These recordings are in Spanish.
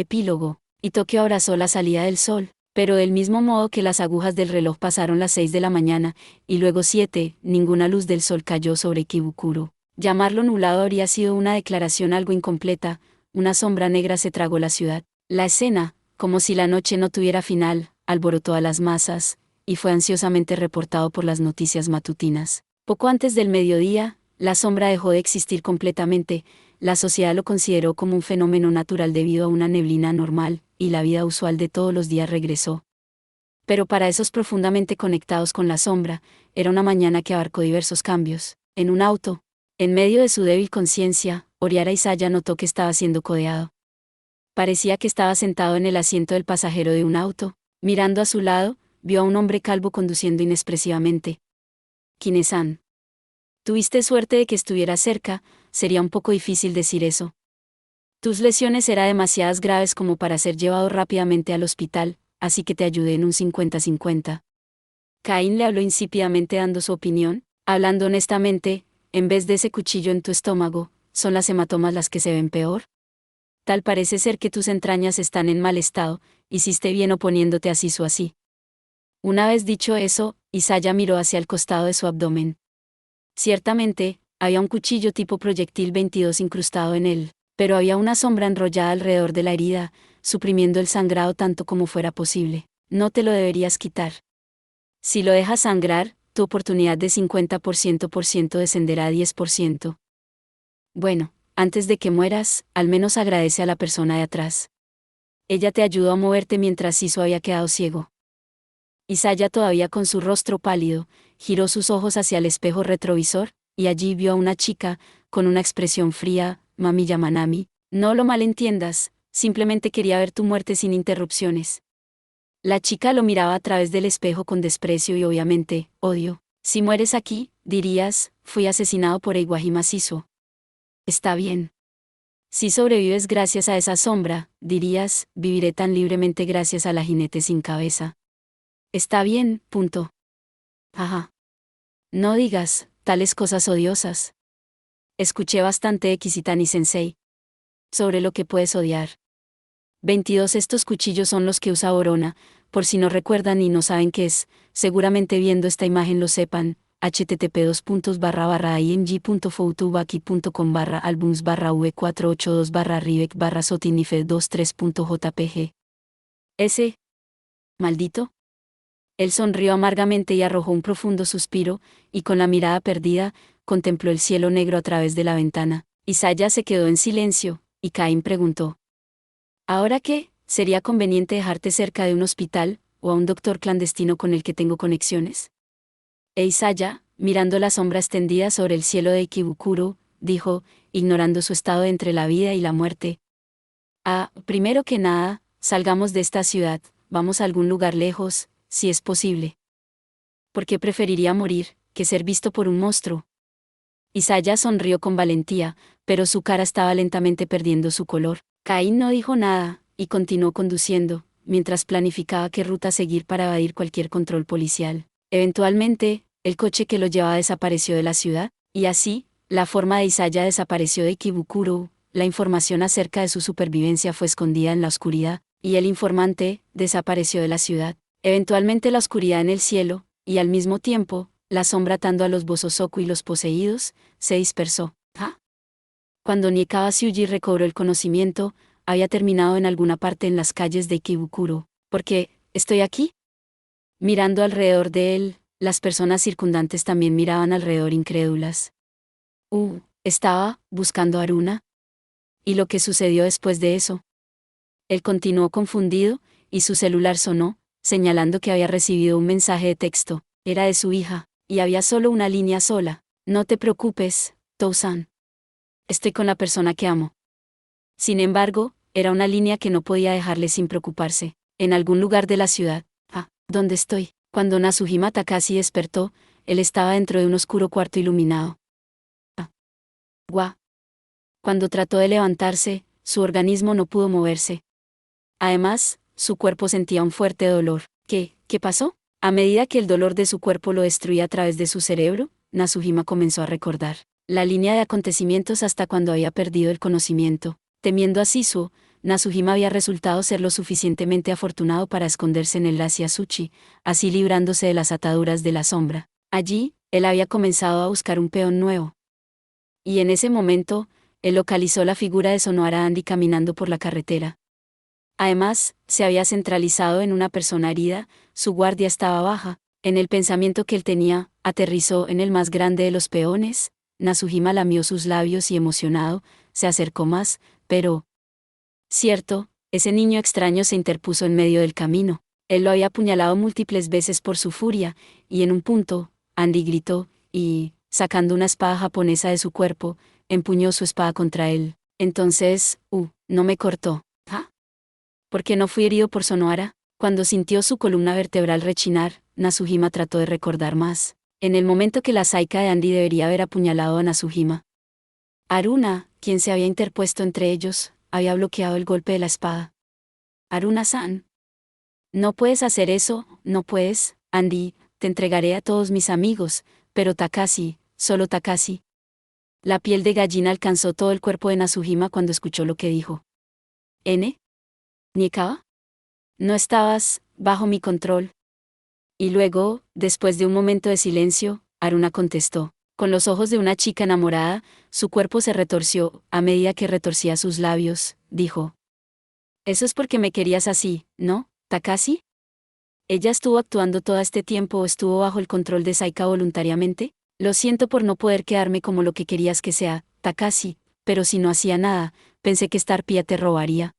Epílogo. Y Tokio abrazó la salida del sol, pero del mismo modo que las agujas del reloj pasaron las 6 de la mañana, y luego 7, ninguna luz del sol cayó sobre Kibukuro. Llamarlo nublado habría sido una declaración algo incompleta, una sombra negra se tragó la ciudad. La escena, como si la noche no tuviera final, alborotó a las masas, y fue ansiosamente reportado por las noticias matutinas. Poco antes del mediodía, la sombra dejó de existir completamente, la sociedad lo consideró como un fenómeno natural debido a una neblina normal, y la vida usual de todos los días regresó. Pero para esos profundamente conectados con la sombra, era una mañana que abarcó diversos cambios. En un auto, en medio de su débil conciencia, Oriara Isaya notó que estaba siendo codeado. Parecía que estaba sentado en el asiento del pasajero de un auto. Mirando a su lado, vio a un hombre calvo conduciendo inexpresivamente. Kine-san. Tuviste suerte de que estuviera cerca, sería un poco difícil decir eso. Tus lesiones eran demasiadas graves como para ser llevado rápidamente al hospital, así que te ayudé en un 50-50. Caín le habló insípidamente dando su opinión, hablando honestamente, en vez de ese cuchillo en tu estómago, ¿son las hematomas las que se ven peor? Tal parece ser que tus entrañas están en mal estado, hiciste bien oponiéndote así o así. Una vez dicho eso, Isaya miró hacia el costado de su abdomen. Ciertamente, había un cuchillo tipo proyectil 22 incrustado en él, pero había una sombra enrollada alrededor de la herida, suprimiendo el sangrado tanto como fuera posible. No te lo deberías quitar. Si lo dejas sangrar, tu oportunidad de 50% descenderá a 10%. Bueno, antes de que mueras, al menos agradece a la persona de atrás. Ella te ayudó a moverte mientras Sisu había quedado ciego. Isaya, todavía con su rostro pálido, giró sus ojos hacia el espejo retrovisor, y allí vio a una chica, con una expresión fría. Mami Yamanami, no lo malentiendas, simplemente quería ver tu muerte sin interrupciones. La chica lo miraba a través del espejo con desprecio y obviamente, odio. Si mueres aquí, dirías, fui asesinado por Eiwajima Sisu. Está bien. Si sobrevives gracias a esa sombra, dirías, viviré tan libremente gracias a la jinete sin cabeza. Está bien, punto. Ajá. No digas tales cosas odiosas. Escuché bastante de Kizitani-sensei sobre lo que puedes odiar. 22 Estos cuchillos son los que usa Borona, por si no recuerdan y no saben qué es, seguramente viendo esta imagen lo sepan. http://img.foutubaki.com/albums/v482/rivec/sotinife23.jpg. Ese. Maldito. Él sonrió amargamente y arrojó un profundo suspiro, y con la mirada perdida, contempló el cielo negro a través de la ventana. Isaya se quedó en silencio, y Caín preguntó: ¿ahora qué? ¿Sería conveniente dejarte cerca de un hospital, o a un doctor clandestino con el que tengo conexiones? Isaya, mirando la sombra extendida sobre el cielo de Ikebukuro, dijo, ignorando su estado entre la vida y la muerte: primero que nada, salgamos de esta ciudad, vamos a algún lugar lejos, si es posible. ¿Por qué preferiría morir, que ser visto por un monstruo? Isaya sonrió con valentía, pero su cara estaba lentamente perdiendo su color. Caín no dijo nada, y continuó conduciendo, mientras planificaba qué ruta seguir para evadir cualquier control policial. Eventualmente, el coche que lo llevaba desapareció de la ciudad, y así, la forma de Isaya desapareció de Ikebukuro. La información acerca de su supervivencia fue escondida en la oscuridad, y el informante desapareció de la ciudad. Eventualmente la oscuridad en el cielo, y al mismo tiempo, la sombra atando a los Bosozoku y los poseídos, se dispersó. Cuando Niekawa Tsuji recobró el conocimiento, había terminado en alguna parte en las calles de Ikebukuro. ¿Por qué estoy aquí? Mirando alrededor de él, las personas circundantes también miraban alrededor incrédulas. ¿Estaba buscando a Aruna? ¿Y lo que sucedió después de eso? Él continuó confundido, y su celular sonó, señalando que había recibido un mensaje de texto. Era de su hija, y había solo una línea sola. No te preocupes, Tou-san. Estoy con la persona que amo. Sin embargo, era una línea que no podía dejarle sin preocuparse. En algún lugar de la ciudad. ¿Dónde estoy? Cuando Natsuhima Takashi despertó, él estaba dentro de un oscuro cuarto iluminado. Cuando trató de levantarse, su organismo no pudo moverse. Además, su cuerpo sentía un fuerte dolor. ¿Qué pasó? A medida que el dolor de su cuerpo lo destruía a través de su cerebro, Natsuhima comenzó a recordar la línea de acontecimientos hasta cuando había perdido el conocimiento. Temiendo a Sisu, Nasuhima había resultado ser lo suficientemente afortunado para esconderse en el glaciar Suchi, así librándose de las ataduras de la sombra. Allí, él había comenzado a buscar un peón nuevo. Y en ese momento, él localizó la figura de Sonohara Andy caminando por la carretera. Además, se había centralizado en una persona herida, su guardia estaba baja. En el pensamiento que él tenía, aterrizó en el más grande de los peones. Nasuhima lamió sus labios y emocionado, se acercó más, pero... Cierto, ese niño extraño se interpuso en medio del camino. Él lo había apuñalado múltiples veces por su furia, y en un punto, Andy gritó, y, sacando una espada japonesa de su cuerpo, empuñó su espada contra él. Entonces, no me cortó. ¿Ah? ¿Por qué no fui herido por Sonohara? Cuando sintió su columna vertebral rechinar, Nasuhima trató de recordar más. En el momento que la Saika de Andy debería haber apuñalado a Nasuhima, Aruna, quien se había interpuesto entre ellos, había bloqueado el golpe de la espada. Aruna-san. No puedes hacer eso, no puedes, Andy, te entregaré a todos mis amigos, pero Takashi, solo Takashi. La piel de gallina alcanzó todo el cuerpo de Nasuhima cuando escuchó lo que dijo. ¿N? ¿Niekawa? No estabas bajo mi control. Y luego, después de un momento de silencio, Aruna contestó. Con los ojos de una chica enamorada, su cuerpo se retorció, a medida que retorcía sus labios, dijo. Eso es porque me querías así, ¿no, Takashi? ¿Ella estuvo actuando todo este tiempo o estuvo bajo el control de Saika voluntariamente? Lo siento por no poder quedarme como lo que querías que sea, Takashi, pero si no hacía nada, pensé que Starpia te robaría.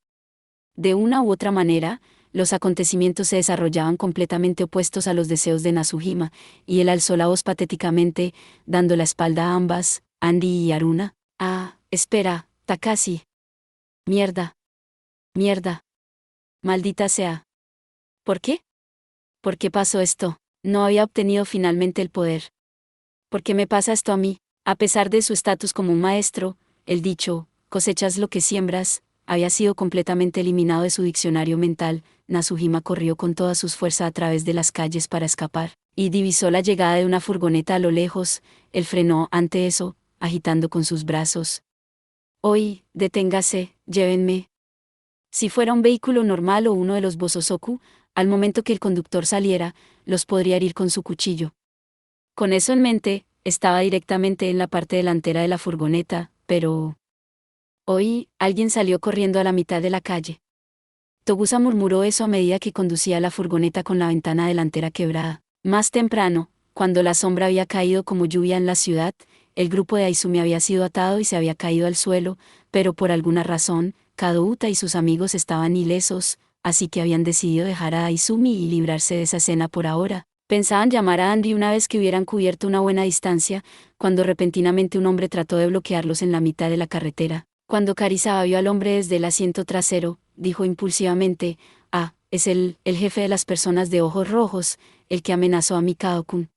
De una u otra manera, los acontecimientos se desarrollaban completamente opuestos a los deseos de Nasuhima, y él alzó la voz patéticamente, dando la espalda a ambas, Andy y Aruna. Espera, Takashi. Mierda. Mierda. Maldita sea. ¿Por qué? ¿Por qué pasó esto? No había obtenido finalmente el poder. ¿Por qué me pasa esto a mí? A pesar de su estatus como un maestro, el dicho, cosechas lo que siembras, había sido completamente eliminado de su diccionario mental. Nasuhima corrió con todas sus fuerzas a través de las calles para escapar, y divisó la llegada de una furgoneta a lo lejos. Él frenó ante eso, agitando con sus brazos. «Oí, deténgase, llévenme». Si fuera un vehículo normal o uno de los Bosozoku, al momento que el conductor saliera, los podría herir con su cuchillo. Con eso en mente, estaba directamente en la parte delantera de la furgoneta, pero... Hoy, alguien salió corriendo a la mitad de la calle. Togusa murmuró eso a medida que conducía la furgoneta con la ventana delantera quebrada. Más temprano, cuando la sombra había caído como lluvia en la ciudad, el grupo de Aizumi había sido atado y se había caído al suelo, pero por alguna razón, Kadouta y sus amigos estaban ilesos, así que habían decidido dejar a Aizumi y librarse de esa escena por ahora. Pensaban llamar a Andy una vez que hubieran cubierto una buena distancia, cuando repentinamente un hombre trató de bloquearlos en la mitad de la carretera. Cuando Karisawa vio al hombre desde el asiento trasero, dijo impulsivamente, es el jefe de las personas de ojos rojos, el que amenazó a Mikao-kun.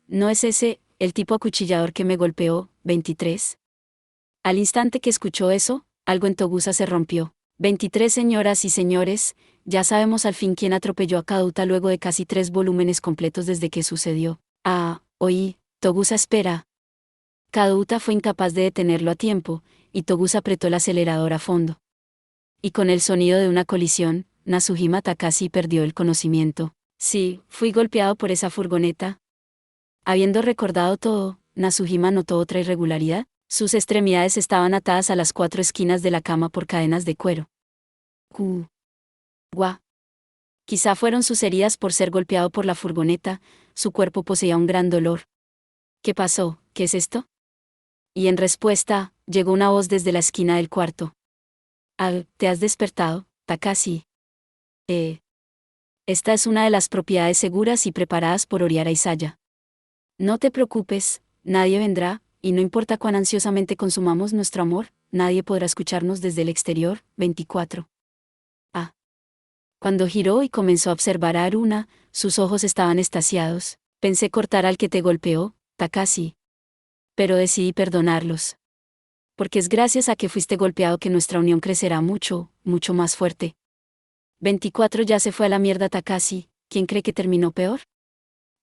¿No es ese, el tipo acuchillador que me golpeó, 23? Al instante que escuchó eso, algo en Togusa se rompió. 23 señoras y señores, ya sabemos al fin quién atropelló a Kadouta luego de casi 3 volúmenes completos desde que sucedió. Oí, Togusa espera. Kadouta fue incapaz de detenerlo a tiempo, y Togusa apretó el acelerador a fondo. Y con el sonido de una colisión, Nasuhima Takashi perdió el conocimiento. Sí, fui golpeado por esa furgoneta. Habiendo recordado todo, Nasuhima notó otra irregularidad. Sus extremidades estaban atadas a las 4 esquinas de la cama por cadenas de cuero. Quizá fueron sus heridas por ser golpeado por la furgoneta, su cuerpo poseía un gran dolor. ¿Qué pasó? ¿Qué es esto? Y en respuesta, llegó una voz desde la esquina del cuarto. ¿Te has despertado, Takashi? Esta es una de las propiedades seguras y preparadas por Oriara Isaya. No te preocupes, nadie vendrá, y no importa cuán ansiosamente consumamos nuestro amor, nadie podrá escucharnos desde el exterior. 24. Cuando giró y comenzó a observar a Aruna, sus ojos estaban extasiados. Pensé cortar al que te golpeó, Takashi. Pero decidí perdonarlos. Porque es gracias a que fuiste golpeado que nuestra unión crecerá mucho, mucho más fuerte. 24 ya se fue a la mierda Takashi, ¿quién cree que terminó peor?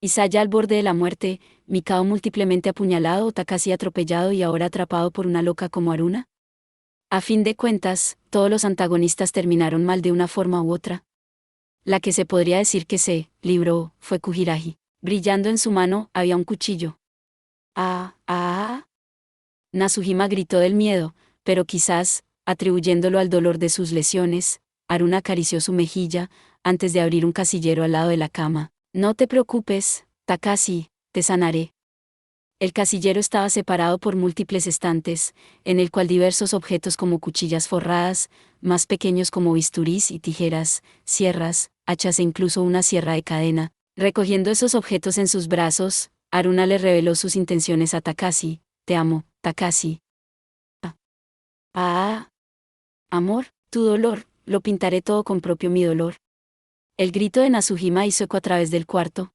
Isaya al borde de la muerte, Mikao múltiplemente apuñalado o Takashi atropellado y ahora atrapado por una loca como Aruna. A fin de cuentas, todos los antagonistas terminaron mal de una forma u otra. La que se podría decir que se libró fue Kujiragi. Brillando en su mano había un cuchillo. ¡Ah! ¡Ah! Nasuhima gritó del miedo, pero quizás, atribuyéndolo al dolor de sus lesiones, Haruna acarició su mejilla, antes de abrir un casillero al lado de la cama. No te preocupes, Takashi, te sanaré. El casillero estaba separado por múltiples estantes, en el cual diversos objetos como cuchillas forradas, más pequeños como bisturís y tijeras, sierras, hachas e incluso una sierra de cadena. Recogiendo esos objetos en sus brazos, Haruna le reveló sus intenciones a Takashi. Te amo, Takashi. Ah. Amor, tu dolor, lo pintaré todo con propio mi dolor. El grito de Nasuhima hizo eco a través del cuarto.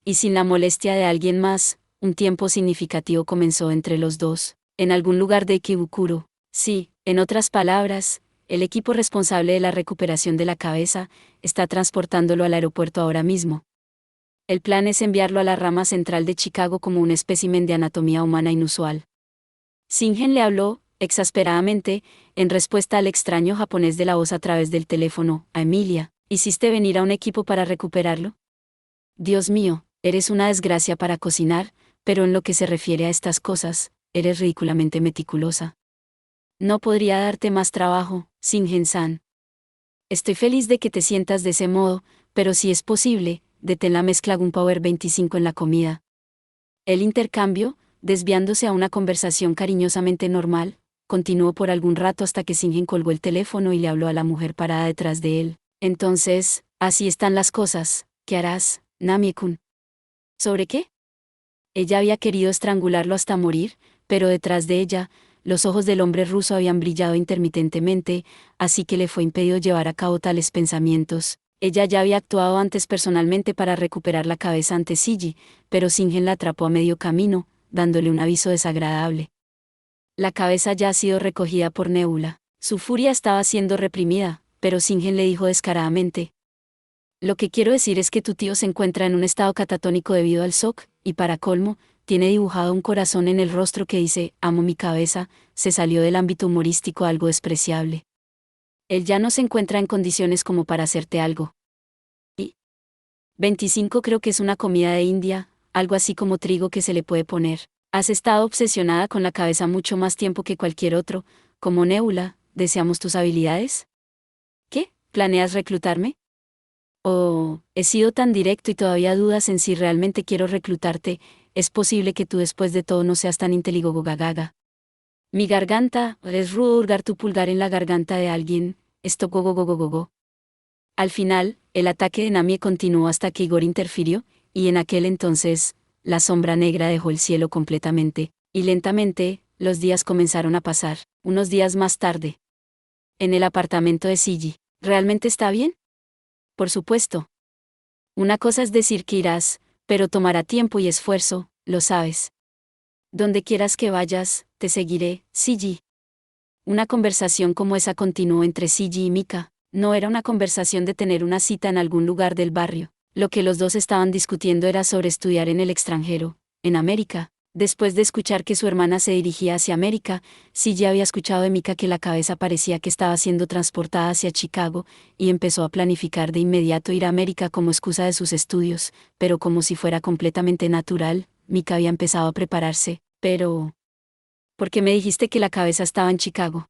Y sin la molestia de alguien más, un tiempo significativo comenzó entre los dos, en algún lugar de Ikebukuro. Sí, en otras palabras, el equipo responsable de la recuperación de la cabeza está transportándolo al aeropuerto ahora mismo. El plan es enviarlo a la rama central de Chicago como un espécimen de anatomía humana inusual. Shingen le habló, exasperadamente, en respuesta al extraño japonés de la voz a través del teléfono, a Emilia. ¿Hiciste venir a un equipo para recuperarlo? Dios mío, eres una desgracia para cocinar, pero en lo que se refiere a estas cosas, eres ridículamente meticulosa. No podría darte más trabajo, Shingen-san. Estoy feliz de que te sientas de ese modo, pero si es posible, detén la mezcla Gunpowder 25 en la comida. El intercambio, desviándose a una conversación cariñosamente normal, continuó por algún rato hasta que Shingen colgó el teléfono y le habló a la mujer parada detrás de él. Entonces, así están las cosas, ¿qué harás, Namie-kun? ¿Sobre qué? Ella había querido estrangularlo hasta morir, pero detrás de ella, los ojos del hombre ruso habían brillado intermitentemente, así que le fue impedido llevar a cabo tales pensamientos. Ella ya había actuado antes personalmente para recuperar la cabeza ante Shiji, pero Shingen la atrapó a medio camino, dándole un aviso desagradable. La cabeza ya ha sido recogida por Nebula. Su furia estaba siendo reprimida, pero Shingen le dijo descaradamente: lo que quiero decir es que tu tío se encuentra en un estado catatónico debido al shock, y para colmo, tiene dibujado un corazón en el rostro que dice, amo mi cabeza. Se salió del ámbito humorístico algo despreciable. Él ya no se encuentra en condiciones como para hacerte algo. Y 25 creo que es una comida de India, algo así como trigo que se le puede poner. Has estado obsesionada con la cabeza mucho más tiempo que cualquier otro, como Nebula. ¿Deseamos tus habilidades? ¿Qué? ¿Planeas reclutarme? Oh, he sido tan directo y todavía dudas en si realmente quiero reclutarte. Es posible que tú después de todo no seas tan inteligogogagaga. Mi garganta, es rudo hurgar tu pulgar en la garganta de alguien, esto gogogogogogo. Al final, el ataque de Namie continuó hasta que Igor interfirió, y en aquel entonces, la sombra negra dejó el cielo completamente, y lentamente, los días comenzaron a pasar. Unos días más tarde, en el apartamento de Shiji. ¿Realmente está bien? Por supuesto. Una cosa es decir que irás, pero tomará tiempo y esfuerzo, lo sabes. Donde quieras que vayas, te seguiré, Shiji. Una conversación como esa continuó entre Shiji y Mika. No era una conversación de tener una cita en algún lugar del barrio. Lo que los dos estaban discutiendo era sobre estudiar en el extranjero, en América. Después de escuchar que su hermana se dirigía hacia América, Shiji había escuchado de Mika que la cabeza parecía que estaba siendo transportada hacia Chicago, y empezó a planificar de inmediato ir a América como excusa de sus estudios, pero como si fuera completamente natural, Mika había empezado a prepararse. Pero... ¿por qué me dijiste que la cabeza estaba en Chicago?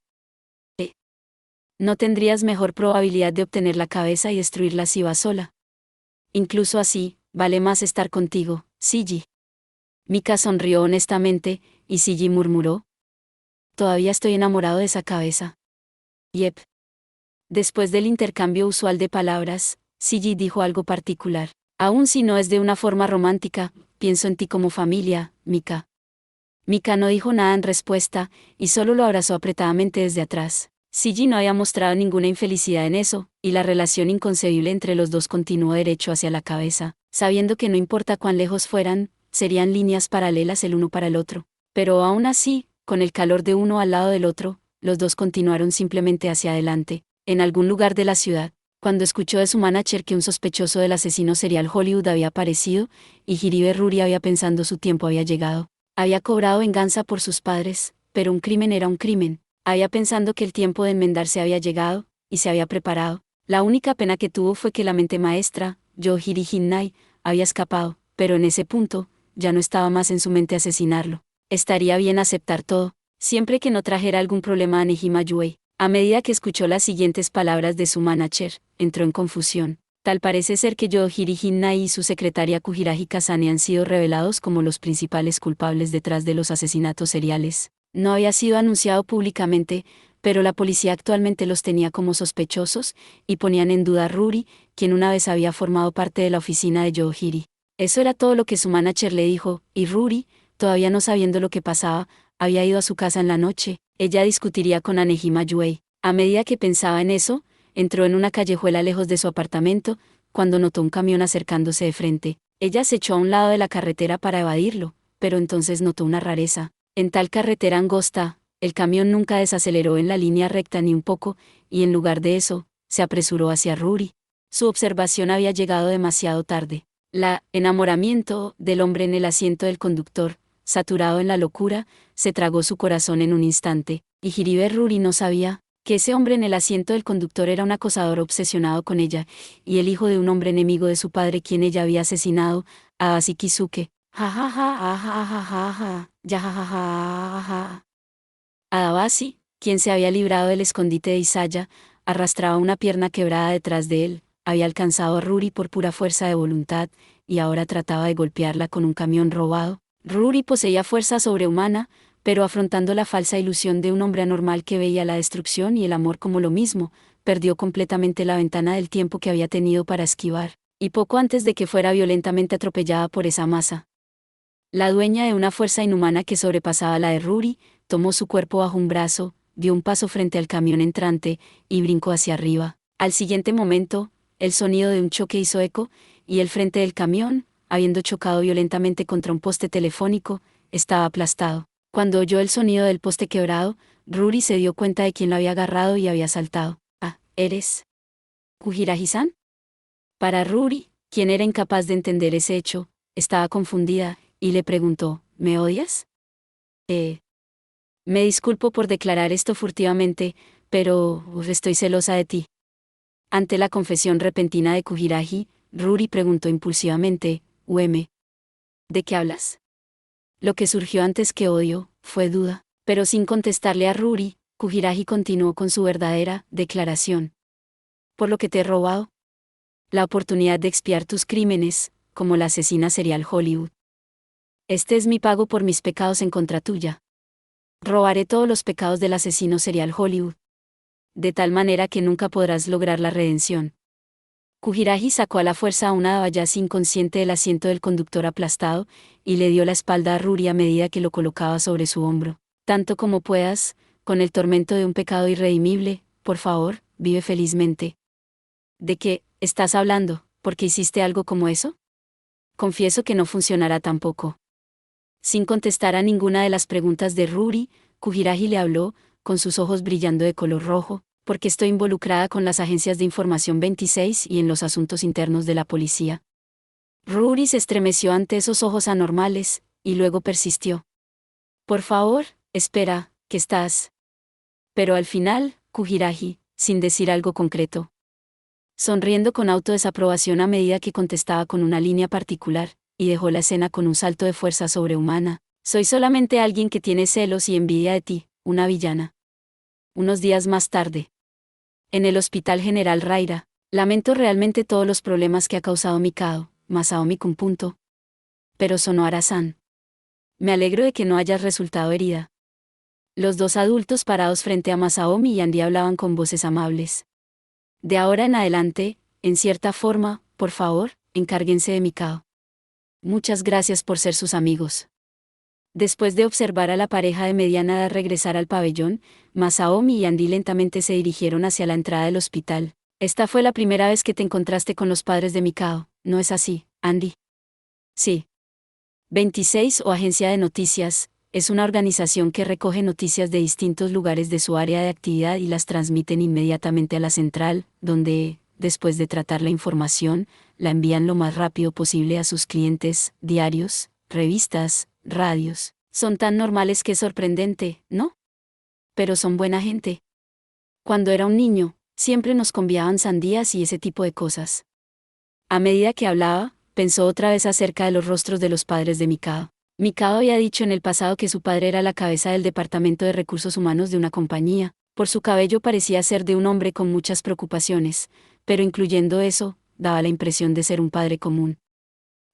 No tendrías mejor probabilidad de obtener la cabeza y destruirla si vas sola. Incluso así, vale más estar contigo, Shiji. Mika sonrió honestamente, y Shiji murmuró: todavía estoy enamorado de esa cabeza. Yep. Después del intercambio usual de palabras, Shiji dijo algo particular. Aun si no es de una forma romántica, pienso en ti como familia, Mika. Mika no dijo nada en respuesta, y solo lo abrazó apretadamente desde atrás. Shiji no había mostrado ninguna infelicidad en eso, y la relación inconcebible entre los dos continuó derecho hacia la cabeza, sabiendo que no importa cuán lejos fueran, serían líneas paralelas el uno para el otro. Pero aún así, con el calor de uno al lado del otro, los dos continuaron simplemente hacia adelante. En algún lugar de la ciudad, cuando escuchó de su manager que un sospechoso del asesino serial Hollywood había aparecido, y Hiribe Ruri había pensado su tiempo había llegado. Había cobrado venganza por sus padres, pero un crimen era un crimen. Había pensando que el tiempo de enmendarse había llegado, y se había preparado. La única pena que tuvo fue que la mente maestra, Yohiri Hinnai, había escapado, pero en ese punto, ya no estaba más en su mente asesinarlo. Estaría bien aceptar todo, siempre que no trajera algún problema a Nejima Yue. A medida que escuchó las siguientes palabras de su manager, entró en confusión. Tal parece ser que Yohiri Hinnai y su secretaria Kujiraji Kazane han sido revelados como los principales culpables detrás de los asesinatos seriales. No había sido anunciado públicamente, pero la policía actualmente los tenía como sospechosos, y ponían en duda a Ruri, quien una vez había formado parte de la oficina de Yohiri. Eso era todo lo que su manager le dijo, y Ruri, todavía no sabiendo lo que pasaba, había ido a su casa en la noche. Ella discutiría con Anehima Yue. A medida que pensaba en eso, entró en una callejuela lejos de su apartamento, cuando notó un camión acercándose de frente. Ella se echó a un lado de la carretera para evadirlo, pero entonces notó una rareza. En tal carretera angosta, el camión nunca desaceleró en la línea recta ni un poco, y en lugar de eso, se apresuró hacia Ruri. Su observación había llegado demasiado tarde. La enamoramiento del hombre en el asiento del conductor, saturado en la locura, se tragó su corazón en un instante, y Hiribe Ruri no sabía que ese hombre en el asiento del conductor era un acosador obsesionado con ella, y el hijo de un hombre enemigo de su padre quien ella había asesinado, Aasi Kisuke. Ja ja ja ja ja ja ja ja, ya ja ja ja ja. Adabasi, quien se había librado del escondite de Isaya, arrastraba una pierna quebrada detrás de él, había alcanzado a Ruri por pura fuerza de voluntad, y ahora trataba de golpearla con un camión robado. Ruri poseía fuerza sobrehumana, pero afrontando la falsa ilusión de un hombre anormal que veía la destrucción y el amor como lo mismo, perdió completamente la ventana del tiempo que había tenido para esquivar, y poco antes de que fuera violentamente atropellada por esa masa. La dueña de una fuerza inhumana que sobrepasaba la de Ruri, tomó su cuerpo bajo un brazo, dio un paso frente al camión entrante, y brincó hacia arriba. Al siguiente momento, el sonido de un choque hizo eco, y el frente del camión, habiendo chocado violentamente contra un poste telefónico, estaba aplastado. Cuando oyó el sonido del poste quebrado, Ruri se dio cuenta de quién lo había agarrado y había saltado. Ah, ¿eres Kujiraji-san? Para Ruri, quien era incapaz de entender ese hecho, estaba confundida, y le preguntó, ¿me odias? Me disculpo por declarar esto furtivamente, pero estoy celosa de ti. Ante la confesión repentina de Kujiraji, Ruri preguntó impulsivamente, ¿de qué hablas? Lo que surgió antes que odio, fue duda, pero sin contestarle a Ruri, Kujiraji continuó con su verdadera declaración. Por lo que te he robado. La oportunidad de expiar tus crímenes, como la asesina serial Hollywood. Este es mi pago por mis pecados en contra tuya. Robaré todos los pecados del asesino serial Hollywood. De tal manera que nunca podrás lograr la redención. Kujiraji sacó a la fuerza a una Dabayashi inconsciente del asiento del conductor aplastado, y le dio la espalda a Ruri a medida que lo colocaba sobre su hombro. Tanto como puedas, con el tormento de un pecado irredimible, por favor, vive felizmente. ¿De qué estás hablando? ¿Por qué hiciste algo como eso? Confieso que no funcionará tampoco. Sin contestar a ninguna de las preguntas de Ruri, Kujiraji le habló, con sus ojos brillando de color rojo, porque estoy involucrada con las agencias de información 26 y en los asuntos internos de la policía. Ruri se estremeció ante esos ojos anormales, y luego persistió. Por favor, espera, ¿qué estás? Pero al final, Kujiraji, sin decir algo concreto, sonriendo con autodesaprobación a medida que contestaba con una línea particular, y dejó la escena con un salto de fuerza sobrehumana. Soy solamente alguien que tiene celos y envidia de ti, una villana. Unos días más tarde. En el Hospital General Raira, lamento realmente todos los problemas que ha causado Mikao, Masaomi-kun. Pero Sonohara-san. Me alegro de que no hayas resultado herida. Los dos adultos parados frente a Masaomi y Andy hablaban con voces amables. De ahora en adelante, en cierta forma, por favor, encárguense de Mikao. Muchas gracias por ser sus amigos. Después de observar a la pareja de mediana edad regresar al pabellón, Masaomi y Andy lentamente se dirigieron hacia la entrada del hospital. Esta fue la primera vez que te encontraste con los padres de Mikao, ¿no es así, Andy? Sí. 26 o Agencia de Noticias, es una organización que recoge noticias de distintos lugares de su área de actividad y las transmiten inmediatamente a la central, donde, después de tratar la información, la envían lo más rápido posible a sus clientes, diarios, revistas, radios. Son tan normales que es sorprendente, ¿no? pero son buena gente. Cuando era un niño, siempre nos conviaban sandías y ese tipo de cosas. A medida que hablaba, pensó otra vez acerca de los rostros de los padres de Mikado. Mikado había dicho en el pasado que su padre era la cabeza del departamento de recursos humanos de una compañía. Por su cabello parecía ser de un hombre con muchas preocupaciones, pero incluyendo eso, daba la impresión de ser un padre común.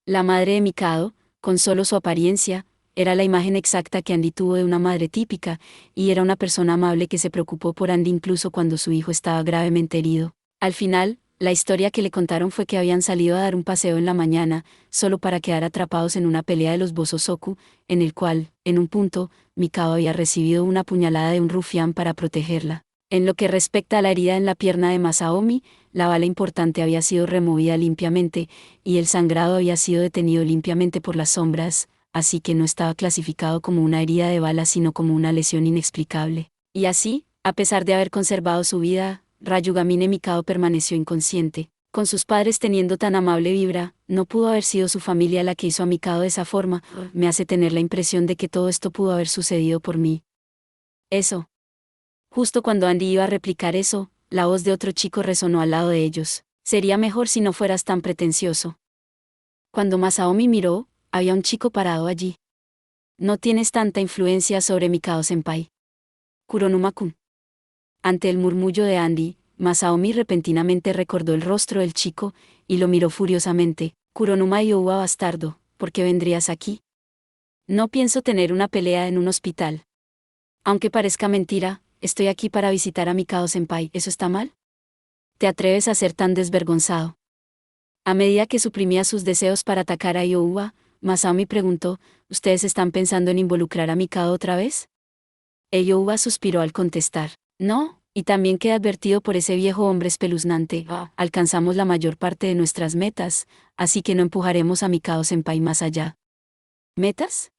La madre de Mikado, con solo su apariencia, era la imagen exacta que Andy tuvo de una madre típica, y era una persona amable que se preocupó por Andy incluso cuando su hijo estaba gravemente herido. Al final, la historia que le contaron fue que habían salido a dar un paseo en la mañana, solo para quedar atrapados en una pelea de los Bosozoku, en el cual, en un punto, Mikado había recibido una puñalada de un rufián para protegerla. En lo que respecta a la herida en la pierna de Masaomi, la bala importante había sido removida limpiamente, y el sangrado había sido detenido limpiamente por las sombras, así que no estaba clasificado como una herida de bala sino como una lesión inexplicable. Y así, a pesar de haber conservado su vida, Ryugamine Mikado permaneció inconsciente. Con sus padres teniendo tan amable vibra, no pudo haber sido su familia la que hizo a Mikado de esa forma, me hace tener la impresión de que todo esto pudo haber sucedido por mí. Eso. Justo cuando Andy iba a replicar eso, la voz de otro chico resonó al lado de ellos. Sería mejor si no fueras tan pretencioso. Cuando Masaomi miró, había un chico parado allí. No tienes tanta influencia sobre Mikado-senpai. Kuronuma-kun. Ante el murmullo de Andy, Masaomi repentinamente recordó el rostro del chico, y lo miró furiosamente. Kuronuma Youba bastardo, ¿por qué vendrías aquí? No pienso tener una pelea en un hospital. Aunque parezca mentira, estoy aquí para visitar a Mikado-senpai, ¿eso está mal? ¿Te atreves a ser tan desvergonzado? A medida que suprimía sus deseos para atacar a Youba, Masaomi preguntó, ¿ustedes están pensando en involucrar a Mikado otra vez? Youba suspiró al contestar, no, y también queda advertido por ese viejo hombre espeluznante, alcanzamos la mayor parte de nuestras metas, así que no empujaremos a Mikado-senpai más allá. ¿Metas?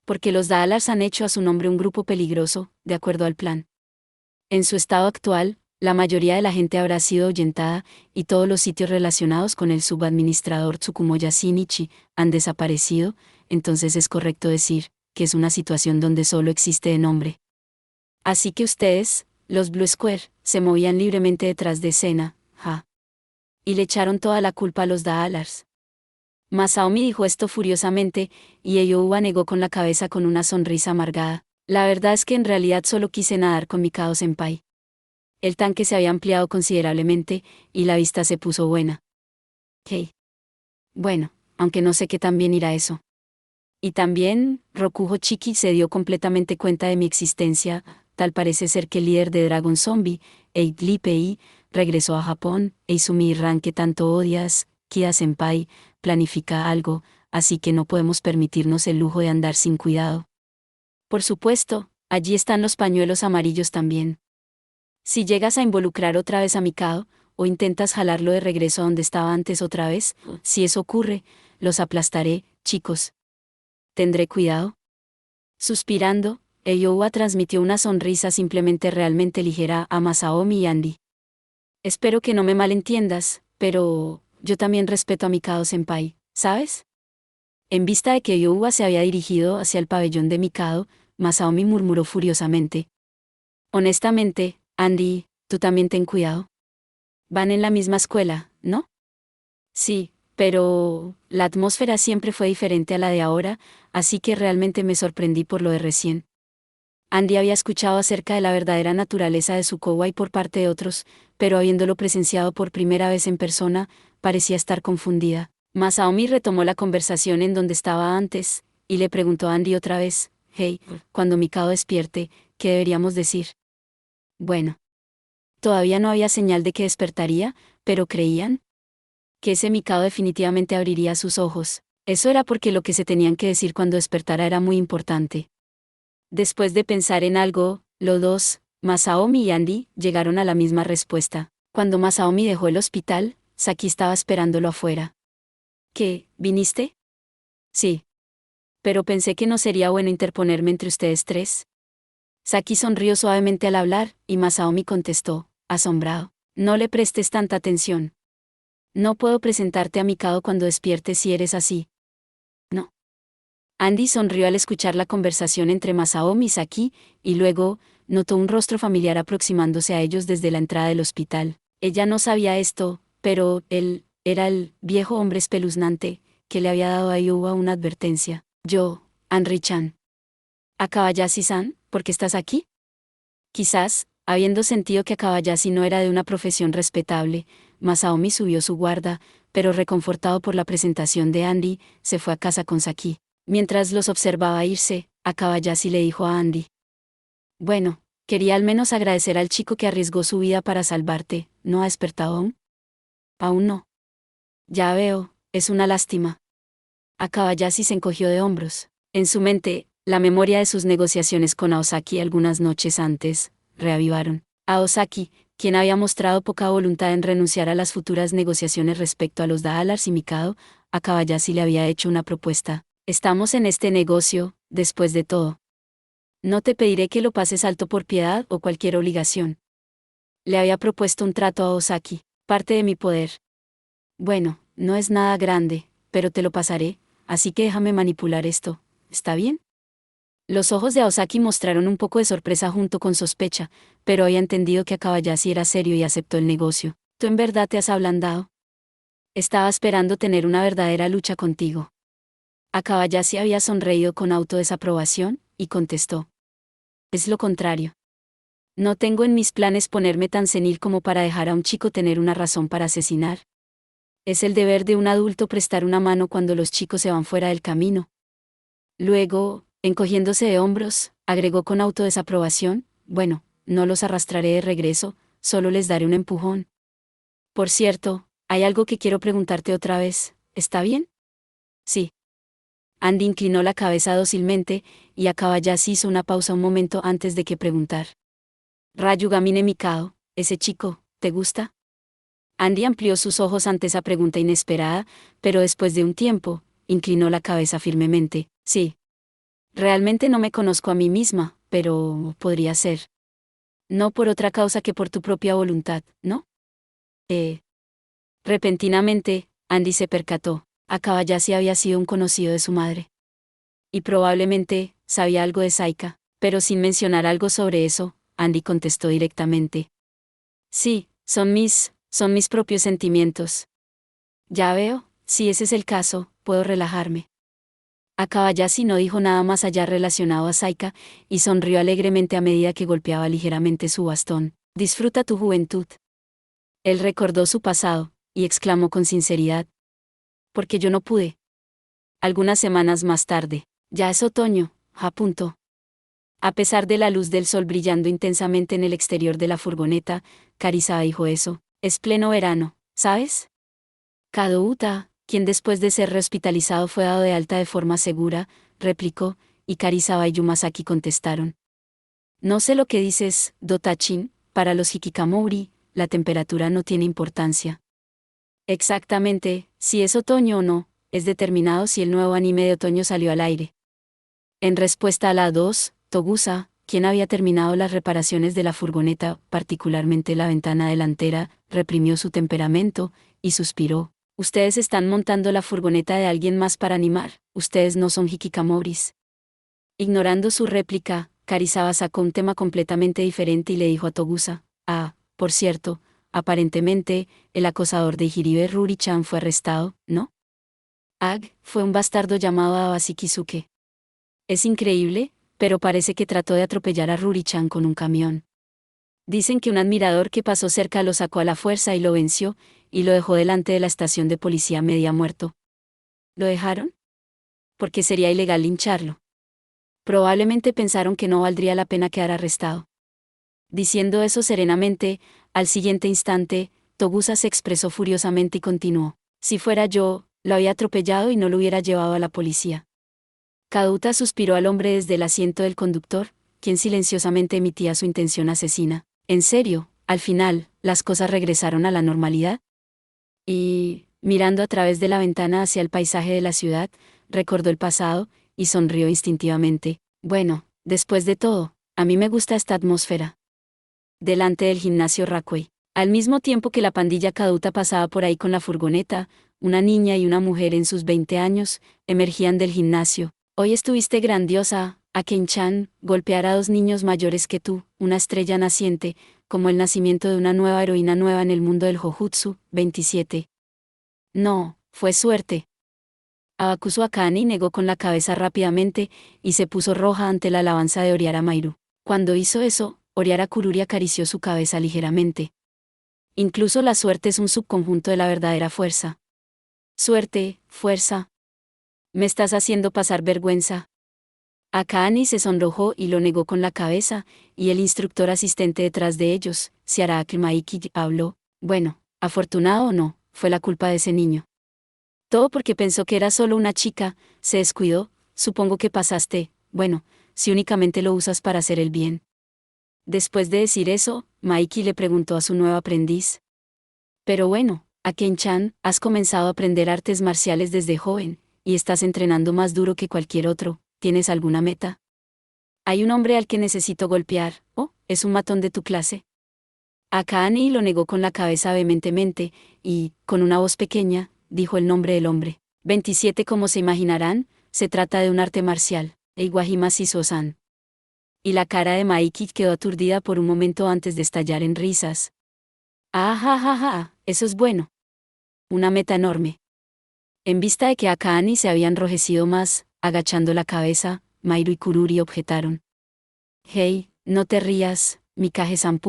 Porque los Daalars han hecho a su nombre un grupo peligroso, de acuerdo al plan. En su estado actual, la mayoría de la gente habrá sido ahuyentada, y todos los sitios relacionados con el subadministrador Tsukumoya Shinichi han desaparecido, entonces es correcto decir que es una situación donde solo existe de nombre. Así que ustedes, los Blue Square, se movían libremente detrás de escena, ja. Y le echaron toda la culpa a los Daalars. Masaomi dijo esto furiosamente, y Youba negó con la cabeza con una sonrisa amargada. La verdad es que en realidad solo quise nadar con Mikado-senpai. El tanque se había ampliado considerablemente, y la vista se puso buena. Hey. Bueno, aunque no sé qué tan bien irá eso. Y también, Rokujo Chiki se dio completamente cuenta de mi existencia, tal parece ser que el líder de Dragon Zombie, Eight regresó a Japón, e Izumi Ran que tanto odias, Kida-senpai, planifica algo, así que no podemos permitirnos el lujo de andar sin cuidado. Por supuesto, allí están los pañuelos amarillos también. Si llegas a involucrar otra vez a Mikado, o intentas jalarlo de regreso a donde estaba antes otra vez, si eso ocurre, los aplastaré, chicos. ¿Tendré cuidado? Suspirando, Youba transmitió una sonrisa simplemente realmente ligera a Masaomi y Andy. Espero que no me malentiendas, pero yo también respeto a Mikado-senpai, ¿sabes? En vista de que Youba se había dirigido hacia el pabellón de Mikado, Masaomi murmuró furiosamente. Honestamente, Andy, tú también ten cuidado. Van en la misma escuela, ¿no? Sí, pero la atmósfera siempre fue diferente a la de ahora, así que realmente me sorprendí por lo de recién. Andy había escuchado acerca de la verdadera naturaleza de su kawaii por parte de otros, pero habiéndolo presenciado por primera vez en persona, parecía estar confundida. Masaomi retomó la conversación en donde estaba antes, y le preguntó a Andy otra vez, hey, cuando Mikado despierte, ¿qué deberíamos decir? Bueno. Todavía no había señal de que despertaría, pero creían que ese Mikado definitivamente abriría sus ojos. Eso era porque lo que se tenían que decir cuando despertara era muy importante. Después de pensar en algo, los dos, Masaomi y Andy, llegaron a la misma respuesta. Cuando Masaomi dejó el hospital, Saki estaba esperándolo afuera. ¿Qué, viniste? Sí. Pero pensé que no sería bueno interponerme entre ustedes tres. Saki sonrió suavemente al hablar, y Masaomi contestó, asombrado. No le prestes tanta atención. No puedo presentarte a Mikado cuando despiertes si eres así. No. Andy sonrió al escuchar la conversación entre Masaomi y Saki, y luego, notó un rostro familiar aproximándose a ellos desde la entrada del hospital. Ella no sabía esto, pero él era el viejo hombre espeluznante que le había dado a Yuba una advertencia. Yo, Henry-chan. Akabayashi-san, ¿por qué estás aquí? Quizás, habiendo sentido que Akabayashi no era de una profesión respetable, Masaomi subió su guarda, pero reconfortado por la presentación de Andy, se fue a casa con Saki. Mientras los observaba irse, Akabayashi le dijo a Andy: bueno, quería al menos agradecer al chico que arriesgó su vida para salvarte. ¿No ha despertado aún? Aún no. Ya veo, es una lástima. Akabayashi se encogió de hombros. En su mente, la memoria de sus negociaciones con Aosaki algunas noches antes, reavivaron. Aosaki, quien había mostrado poca voluntad en renunciar a las futuras negociaciones respecto a los Dahalars y Mikado, Akabayashi le había hecho una propuesta. Estamos en este negocio, después de todo. No te pediré que lo pases alto por piedad o cualquier obligación. Le había propuesto un trato a Aosaki, parte de mi poder. Bueno, no es nada grande, pero te lo pasaré, así que déjame manipular esto, ¿está bien? Los ojos de Aosaki mostraron un poco de sorpresa junto con sospecha, pero había entendido que Akabayashi era serio y aceptó el negocio. ¿Tú en verdad te has ablandado? Estaba esperando tener una verdadera lucha contigo. Akabayashi había sonreído con autodesaprobación, y contestó: es lo contrario. No tengo en mis planes ponerme tan senil como para dejar a un chico tener una razón para asesinar. Es el deber de un adulto prestar una mano cuando los chicos se van fuera del camino. Luego, encogiéndose de hombros, agregó con autodesaprobación: bueno, no los arrastraré de regreso, solo les daré un empujón. Por cierto, hay algo que quiero preguntarte otra vez, ¿está bien? Sí. Andy inclinó la cabeza dócilmente, y Akabayashi hizo una pausa un momento antes de que preguntar. Ryugamine Mikado, ¿ese chico, te gusta? Andy amplió sus ojos ante esa pregunta inesperada, pero después de un tiempo, inclinó la cabeza firmemente. Sí. Realmente no me conozco a mí misma, pero podría ser. No por otra causa que por tu propia voluntad, ¿no? Repentinamente, Andy se percató. Akabayashi había sido un conocido de su madre. Y probablemente, sabía algo de Saika, pero sin mencionar algo sobre eso, Andy contestó directamente. Sí, son mis propios sentimientos. Ya veo, si ese es el caso, puedo relajarme. Akabayashi no dijo nada más allá relacionado a Saika, y sonrió alegremente a medida que golpeaba ligeramente su bastón. Disfruta tu juventud. Él recordó su pasado, y exclamó con sinceridad: porque yo no pude. Algunas semanas más tarde, ya es otoño, apuntó. A pesar de la luz del sol brillando intensamente en el exterior de la furgoneta, Karisaba dijo eso: es pleno verano, ¿sabes? Kadouta, quien después de ser rehospitalizado fue dado de alta de forma segura, replicó, y Karisaba y Yumasaki contestaron. No sé lo que dices, Dotachin, para los hikikomori, la temperatura no tiene importancia. Exactamente, si es otoño o no, es determinado si el nuevo anime de otoño salió al aire. En respuesta a la 2, Togusa, quien había terminado las reparaciones de la furgoneta, particularmente la ventana delantera, reprimió su temperamento, y suspiró. Ustedes están montando la furgoneta de alguien más para animar, ustedes no son hikikomoris. Ignorando su réplica, Karisaba sacó un tema completamente diferente y le dijo a Togusa: por cierto, aparentemente, el acosador de Hiribe Ruri-chan fue arrestado, ¿no? Fue un bastardo llamado Awase Kisuke. Es increíble, pero parece que trató de atropellar a Ruri-chan con un camión. Dicen que un admirador que pasó cerca lo sacó a la fuerza y lo venció, y lo dejó delante de la estación de policía media muerto. ¿Lo dejaron? Porque sería ilegal lincharlo. Probablemente pensaron que no valdría la pena quedar arrestado. Diciendo eso serenamente, al siguiente instante, Togusa se expresó furiosamente y continuó: si fuera yo, lo había atropellado y no lo hubiera llevado a la policía. Kadouta suspiró al hombre desde el asiento del conductor, quien silenciosamente emitía su intención asesina. En serio, al final, las cosas regresaron a la normalidad. Y, mirando a través de la ventana hacia el paisaje de la ciudad, recordó el pasado, y sonrió instintivamente. Bueno, después de todo, a mí me gusta esta atmósfera. Delante del gimnasio Raquel, al mismo tiempo que la pandilla Kadouta pasaba por ahí con la furgoneta, una niña y una mujer en sus 20 años, emergían del gimnasio. Hoy estuviste grandiosa, Aken-chan, golpear a dos niños mayores que tú, una estrella naciente, como el nacimiento de una nueva heroína nueva en el mundo del Jojutsu. 27. No, fue suerte. Abakusu Akane negó con la cabeza rápidamente, y se puso roja ante la alabanza de Oriara Mairu. Cuando hizo eso, Oriara Kururi acarició su cabeza ligeramente. Incluso la suerte es un subconjunto de la verdadera fuerza. Suerte, fuerza. Me estás haciendo pasar vergüenza. Akane se sonrojó y lo negó con la cabeza, y el instructor asistente detrás de ellos, Shiaraki Maiki, habló. Bueno, afortunado o no, fue la culpa de ese niño. Todo porque pensó que era solo una chica, se descuidó, supongo que pasaste, bueno, si únicamente lo usas para hacer el bien. Después de decir eso, Maiki le preguntó a su nuevo aprendiz. Pero bueno, Aken-chan, has comenzado a aprender artes marciales desde joven, y estás entrenando más duro que cualquier otro, ¿tienes alguna meta? Hay un hombre al que necesito golpear, ¿oh? ¿Es un matón de tu clase? Akane lo negó con la cabeza vehementemente, y, con una voz pequeña, dijo el nombre del hombre. 27. Como se imaginarán, se trata de un arte marcial, Eiwajima Shiso-san. Y la cara de Maiki quedó aturdida por un momento antes de estallar en risas. ¡Ah, eso es bueno! Una meta enorme. En vista de que Akane se había enrojecido más, agachando la cabeza, Mairu y Kururi objetaron. Hey, no te rías, Mikage-san.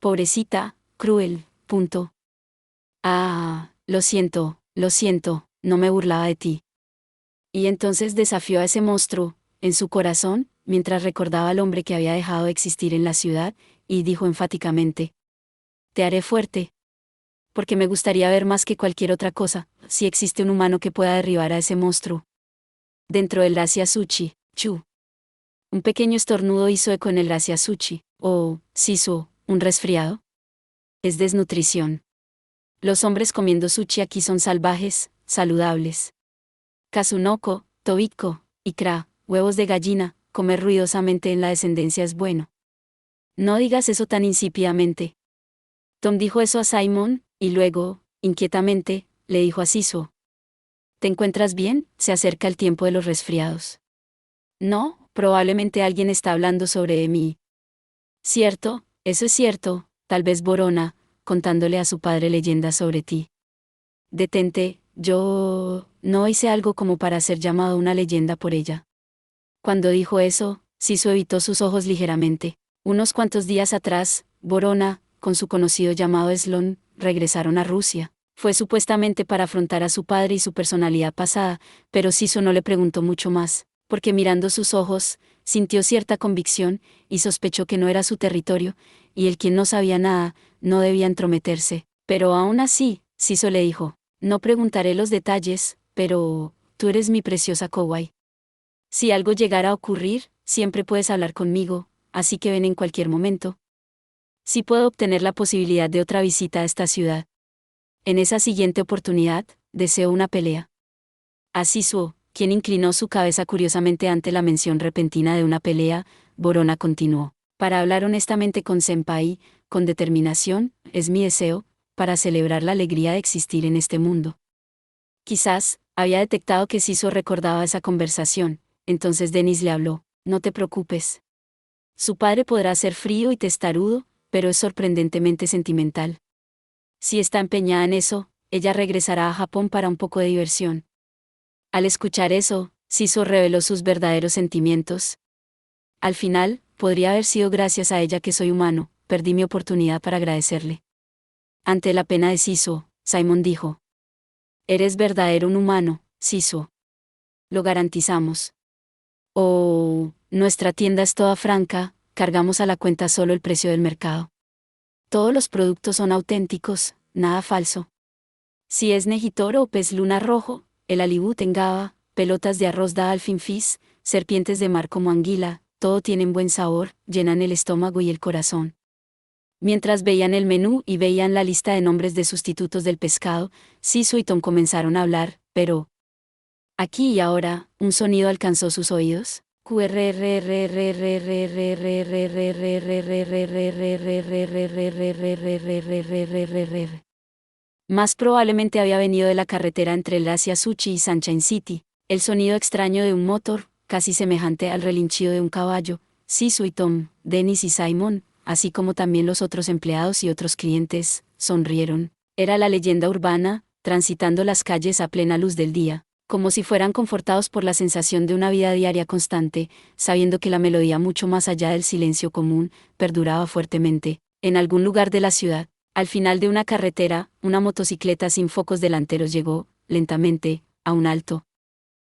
Pobrecita, cruel. Lo siento, no me burlaba de ti. Y entonces desafió a ese monstruo, en su corazón, mientras recordaba al hombre que había dejado de existir en la ciudad, y dijo enfáticamente. Te haré fuerte. Porque me gustaría ver más que cualquier otra cosa, si existe un humano que pueda derribar a ese monstruo. Dentro del Raciasuchi, Chu. Un pequeño estornudo hizo eco en el Raciasuchi. Oh, Shiso, ¿un resfriado? Es desnutrición. Los hombres comiendo sushi aquí son salvajes, saludables. Kazunoko, tobiko, ikra, huevos de gallina, comer ruidosamente en la descendencia es bueno. No digas eso tan insípidamente. Tom dijo eso a Simon, y luego, inquietamente, le dijo a Shiso. ¿Te encuentras bien? Se acerca el tiempo de los resfriados. No, probablemente alguien está hablando sobre mí. Cierto, eso es cierto, tal vez Borona, contándole a su padre leyendas sobre ti. Detente, yo no hice algo como para ser llamado una leyenda por ella. Cuando dijo eso, Shiso evitó sus ojos ligeramente. Unos cuantos días atrás, Borona, con su conocido llamado Slon, regresaron a Rusia. Fue supuestamente para afrontar a su padre y su personalidad pasada, pero Shiso no le preguntó mucho más, porque mirando sus ojos, sintió cierta convicción, y sospechó que no era su territorio, y el quien no sabía nada, no debía entrometerse. Pero aún así, Shiso le dijo, no preguntaré los detalles, pero, tú eres mi preciosa Kowai. Si algo llegara a ocurrir, siempre puedes hablar conmigo, así que ven en cualquier momento. Si puedo obtener la posibilidad de otra visita a esta ciudad. En esa siguiente oportunidad, deseo una pelea. A Shiso, quien inclinó su cabeza curiosamente ante la mención repentina de una pelea, Borona continuó. Para hablar honestamente con Senpai, con determinación, es mi deseo, para celebrar la alegría de existir en este mundo. Quizás, había detectado que Shiso recordaba esa conversación, entonces Dennis le habló, no te preocupes. Su padre podrá ser frío y testarudo, pero es sorprendentemente sentimental. Si está empeñada en eso, ella regresará a Japón para un poco de diversión. Al escuchar eso, Shiso reveló sus verdaderos sentimientos. Al final, podría haber sido gracias a ella que soy humano, perdí mi oportunidad para agradecerle. Ante la pena de Shiso, Simon dijo. Eres verdadero un humano, Shiso. Lo garantizamos. Oh, nuestra tienda es toda franca, cargamos a la cuenta solo el precio del mercado. Todos los productos son auténticos, nada falso. Si es Nejitoro o pez luna rojo, el alibut en Gaba, pelotas de arroz da alfin fish, serpientes de mar como anguila, todo tienen buen sabor, llenan el estómago y el corazón. Mientras veían el menú y veían la lista de nombres de sustitutos del pescado, Shiso y Tom comenzaron a hablar, pero... Aquí y ahora, un sonido alcanzó sus oídos. Más probablemente había venido de la carretera entre el Asia Suchi y Sunshine City, el sonido extraño de un motor, casi semejante al relinchido de un caballo. Sisu y Tom, Dennis y Simon, así como también los otros empleados y otros clientes, sonrieron. Era la leyenda urbana, transitando las calles a plena luz del día, como si fueran confortados por la sensación de una vida diaria constante, sabiendo que la melodía mucho más allá del silencio común, perduraba fuertemente. En algún lugar de la ciudad, al final de una carretera, una motocicleta sin focos delanteros llegó, lentamente, a un alto.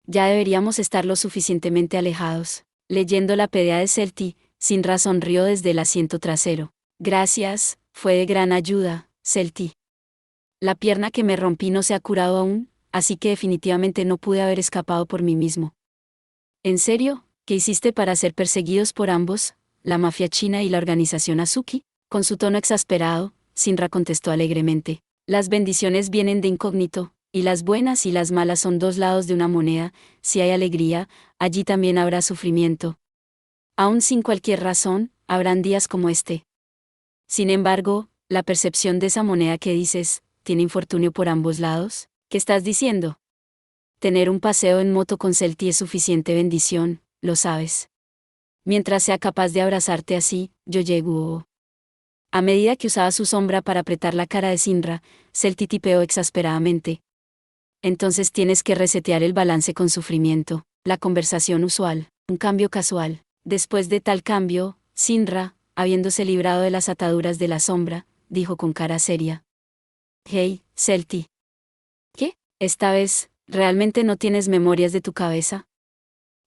Ya deberíamos estar lo suficientemente alejados. Leyendo la pedea de Celti, Sinra sonrió desde el asiento trasero. Gracias, fue de gran ayuda, Celti. La pierna que me rompí no se ha curado aún, así que definitivamente no pude haber escapado por mí mismo. ¿En serio? ¿Qué hiciste para ser perseguidos por ambos, la mafia china y la organización Azuki? Con su tono exasperado, Sinra contestó alegremente. Las bendiciones vienen de incógnito, y las buenas y las malas son dos lados de una moneda. Si hay alegría, allí también habrá sufrimiento. Aún sin cualquier razón, habrán días como este. Sin embargo, la percepción de esa moneda que dices, ¿tiene infortunio por ambos lados? ¿Qué estás diciendo? Tener un paseo en moto con Celti es suficiente bendición, lo sabes. Mientras sea capaz de abrazarte así, yo llego. A medida que usaba su sombra para apretar la cara de Sinra, Celti tipeó exasperadamente. Entonces tienes que resetear el balance con sufrimiento, la conversación usual, un cambio casual. Después de tal cambio, Sinra, habiéndose librado de las ataduras de la sombra, dijo con cara seria. Hey, Celti. ¿Qué? Esta vez, ¿realmente no tienes memorias de tu cabeza?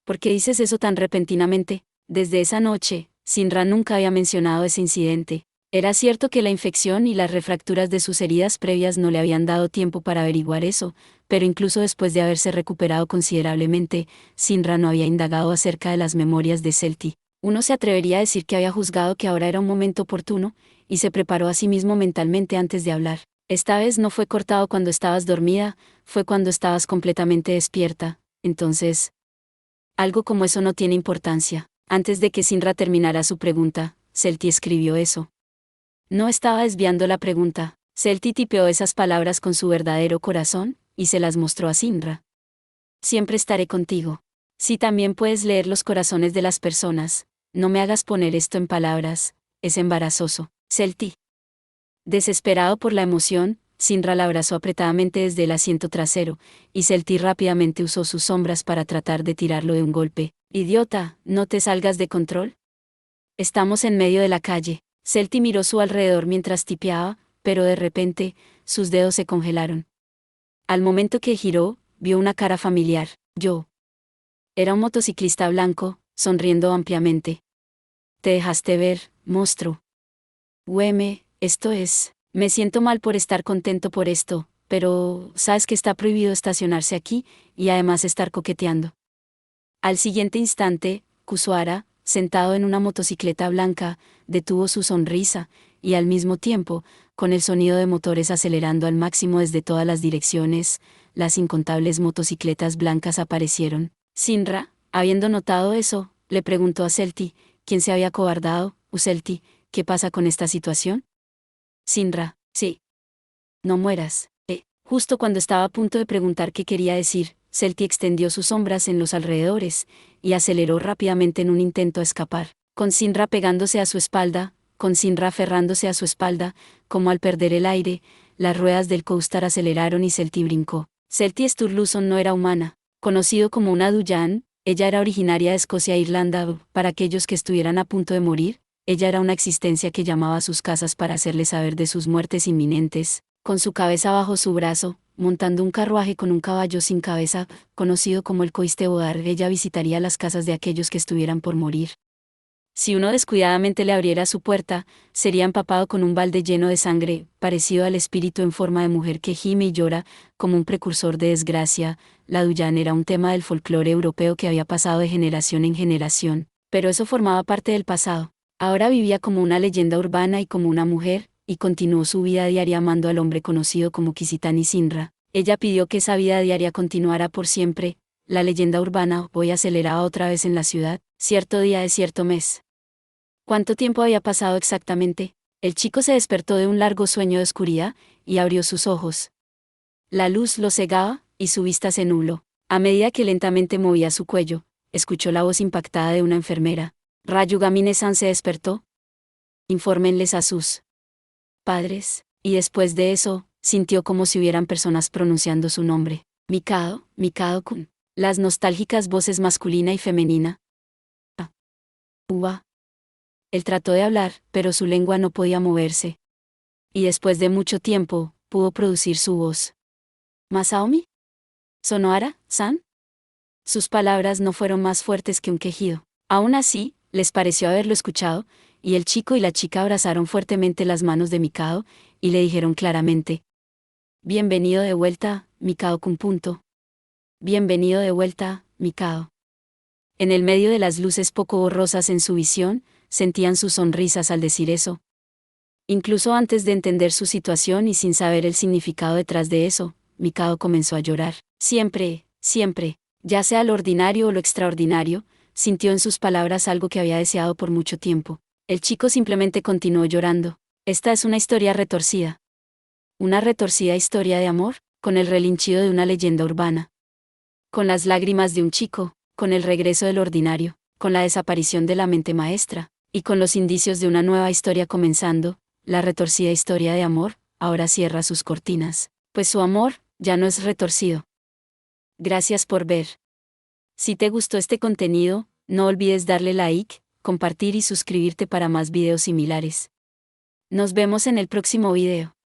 ¿Por qué dices eso tan repentinamente? Desde esa noche, Sinra nunca había mencionado ese incidente. Era cierto que la infección y las refracturas de sus heridas previas no le habían dado tiempo para averiguar eso, pero incluso después de haberse recuperado considerablemente, Sinra no había indagado acerca de las memorias de Celti. Uno se atrevería a decir que había juzgado que ahora era un momento oportuno, y se preparó a sí mismo mentalmente antes de hablar. Esta vez no fue cortado cuando estabas dormida, fue cuando estabas completamente despierta. Entonces, algo como eso no tiene importancia. Antes de que Sinra terminara su pregunta, Celti escribió eso. No estaba desviando la pregunta. Celti tipeó esas palabras con su verdadero corazón, y se las mostró a Sinra. Siempre estaré contigo. Si también puedes leer los corazones de las personas, no me hagas poner esto en palabras, es embarazoso. Celti. Desesperado por la emoción, Sinra la abrazó apretadamente desde el asiento trasero, y Celti rápidamente usó sus sombras para tratar de tirarlo de un golpe. Idiota, ¿no te salgas de control? Estamos en medio de la calle. Celti miró su alrededor mientras tipeaba, pero de repente, sus dedos se congelaron. Al momento que giró, vio una cara familiar. Yo. Era un motociclista blanco, sonriendo ampliamente. Te dejaste ver, monstruo. Me siento mal por estar contento por esto, pero sabes que está prohibido estacionarse aquí, y además estar coqueteando. Al siguiente instante, Kusuara, sentado en una motocicleta blanca, detuvo su sonrisa, y al mismo tiempo, con el sonido de motores acelerando al máximo desde todas las direcciones, las incontables motocicletas blancas aparecieron. Sinra, habiendo notado eso, le preguntó a Celti, ¿quién se había acobardado? Celti, ¿qué pasa con esta situación? Sinra, sí. No mueras. Justo cuando estaba a punto de preguntar qué quería decir, Celti extendió sus sombras en los alrededores, y aceleró rápidamente en un intento a escapar, con Sinra pegándose a su espalda, con Sinra aferrándose a su espalda, como al perder el aire, las ruedas del coaster aceleraron y Celti brincó. Celti Sturluson no era humana, conocido como una Duyan, ella era originaria de Escocia e Irlanda. Para aquellos que estuvieran a punto de morir, ella era una existencia que llamaba a sus casas para hacerles saber de sus muertes inminentes. Con su cabeza bajo su brazo, montando un carruaje con un caballo sin cabeza, conocido como el coiste bodar, ella visitaría las casas de aquellos que estuvieran por morir. Si uno descuidadamente le abriera su puerta, sería empapado con un balde lleno de sangre, parecido al espíritu en forma de mujer que gime y llora, como un precursor de desgracia. La Duyan era un tema del folclore europeo que había pasado de generación en generación, pero eso formaba parte del pasado. Ahora vivía como una leyenda urbana y como una mujer, y continuó su vida diaria amando al hombre conocido como Kisitani Sinra. Ella pidió que esa vida diaria continuara por siempre. La leyenda urbana hoy aceleraba otra vez en la ciudad, cierto día de cierto mes. ¿Cuánto tiempo había pasado exactamente? El chico se despertó de un largo sueño de oscuridad, y abrió sus ojos. La luz lo cegaba, y su vista se nubló. A medida que lentamente movía su cuello, escuchó la voz impactada de una enfermera. Rayugamine-san se despertó. Infórmenles a sus padres, y después de eso, sintió como si hubieran personas pronunciando su nombre. Mikado, Mikado-kun. Las nostálgicas voces masculina y femenina. Uva. Él trató de hablar, pero su lengua no podía moverse. Y después de mucho tiempo, pudo producir su voz. ¿Masaomi? ¿Sonohara-san? Sus palabras no fueron más fuertes que un quejido. Aún así, les pareció haberlo escuchado, y el chico y la chica abrazaron fuertemente las manos de Mikado, y le dijeron claramente: Bienvenido de vuelta, Mikado-kun. Bienvenido de vuelta, Mikado. En el medio de las luces poco borrosas en su visión, sentían sus sonrisas al decir eso. Incluso antes de entender su situación y sin saber el significado detrás de eso, Mikado comenzó a llorar. Siempre, siempre, ya sea lo ordinario o lo extraordinario, sintió en sus palabras algo que había deseado por mucho tiempo. El chico simplemente continuó llorando. Esta es una historia retorcida. Una retorcida historia de amor, con el relinchido de una leyenda urbana. Con las lágrimas de un chico, con el regreso del ordinario, con la desaparición de la mente maestra, y con los indicios de una nueva historia comenzando. La retorcida historia de amor, ahora cierra sus cortinas, pues su amor, ya no es retorcido. Gracias por ver. Si te gustó este contenido, no olvides darle like, compartir y suscribirte para más videos similares. Nos vemos en el próximo video.